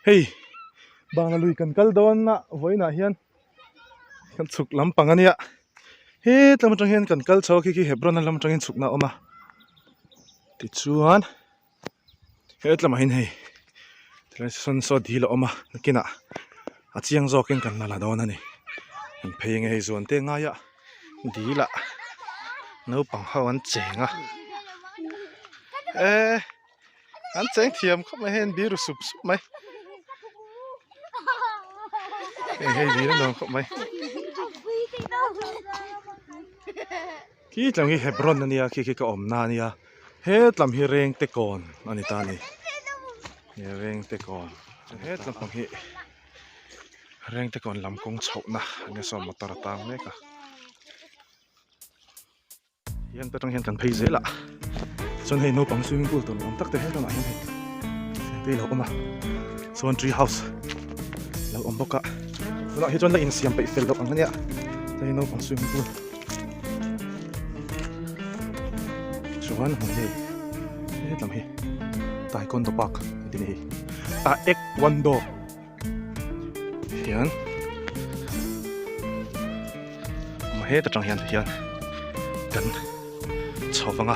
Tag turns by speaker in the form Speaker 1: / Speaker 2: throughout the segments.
Speaker 1: Hey, bang na lui kan kal don na voina hian kan chuk lampang ania. He tlam tang hian kan kal chaw ki Hebron lam tang hin chuk na oma. Ti chuan he tlam hin hei. Tlan son so di lo oma kina. A chiang zo ken kan la don ani. An pheng hei zon te nga ya. Di la. No pang ho an chenga. An cheng thiam khop mai hen biru sup sup mai. Hey, đi nó không mày. Khi làm cái Hebron này à, khi cái ôm na này à, hết làm hi reng te con, anh ta này, reng te con, hết làm bằng hi reng te con làm công chậu na, anh sao mà tara tang này cả. Hiện tại trong hiện cần thấy dễ lạ, cho nên nó bằng swimming pool tụi nó tắc tới hết rồi này, đây là ôm à, son tree house, là ôm bốc cả. Nó hiện là in xiêm bị phèn lộc anh nhá, đây nó bằng swimming pool. Chuan hồn đi, hết làm hi, tại con đồ bạc đi đi, ek wando, hiện, mà hết trong hiện hiện, cần, chào vâng à,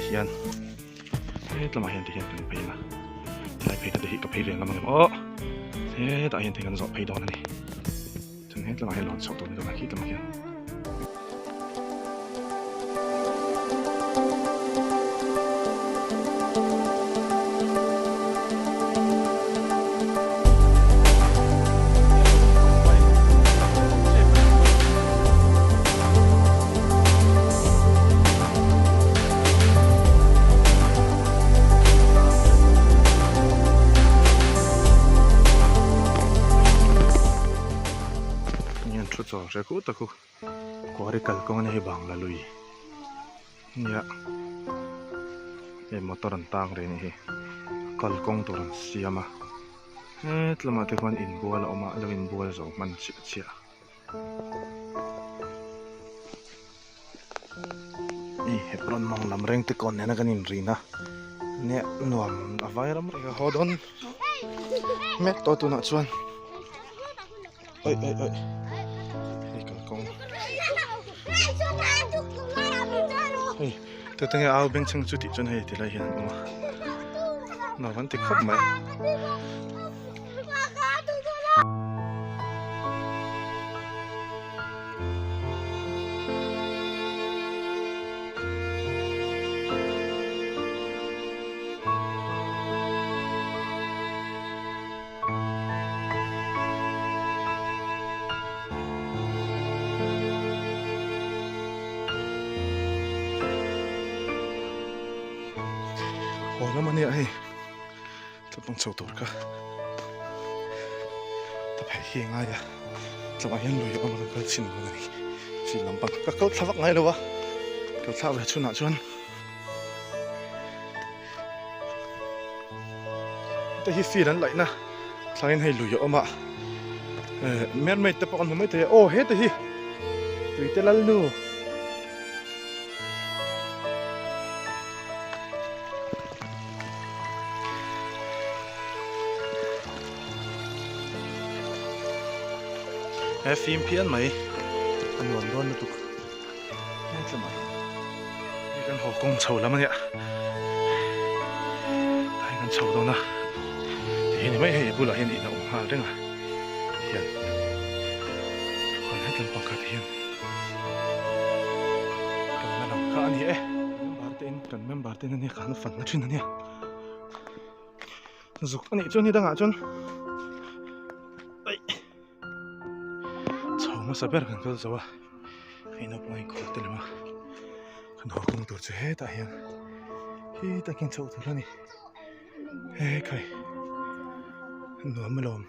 Speaker 1: hiện, hết làm hiện hiện cần phải là, lại phải là để cái phải liền làm mà hết tại hiện thì cần dọn phải đó này. Hết là hay lon sọc tồn được là khi tầm kia. Rồi cũ ta cô có đi cල් con này bằng là lùi nhá em motor tang rồi này cl con tôi làm xia mà hết là mà cái con in bùa là mà là in bùa rồi mình chia Hebron mong làm reng cái con này nó cái in rina nè nuam à vai lắm cái hồ đôn mẹ tôi nói chuan ơi tôi từng nghe áo bên trong chút chân hay thì lại hiện mà nó vẫn thích khóc mày nó mà nè hay tập bằng sầu tỏi cả tập hay hiền ai à tập ai hiện lùi ông cái xin nó này xin làm bằng các câu thắc ngay đâu á câu thắc về chuan chuanแต่ที่ฟีนั้นไหลนะทางให้ลอยออกมาแม่ไม่แต่ปอนไม่แต่โอ้เฮ้แต่ที่ตุยแต่ละลูฟิล์มเพี้ยนไหมอันหวานร้อนนะตุกนี่จะไหมนี่กันหอกงเฉาแล้วมั้งเนี่ยให้กันเฉาตรงนะทีนี้ไม่ให้บุหรี่เห็นอีกนะหาเรื่องอะเห็นคนให้กันปองกาเทียนกันมาหนักข้านี่บาร์เตนกันแม่บาร์เตนนี่ขันฝันนะชุนนี่จุกอันนี้จนนี่ดังอ่ะจนมาสับเบอร์กันก็จะว่าให้นับไม่ขอเตลมาขันหอกงตัวจะเฮ้ตายยังที่ตะกินโซ่ตัวนี้เฮ้ใครหนูไม่ลม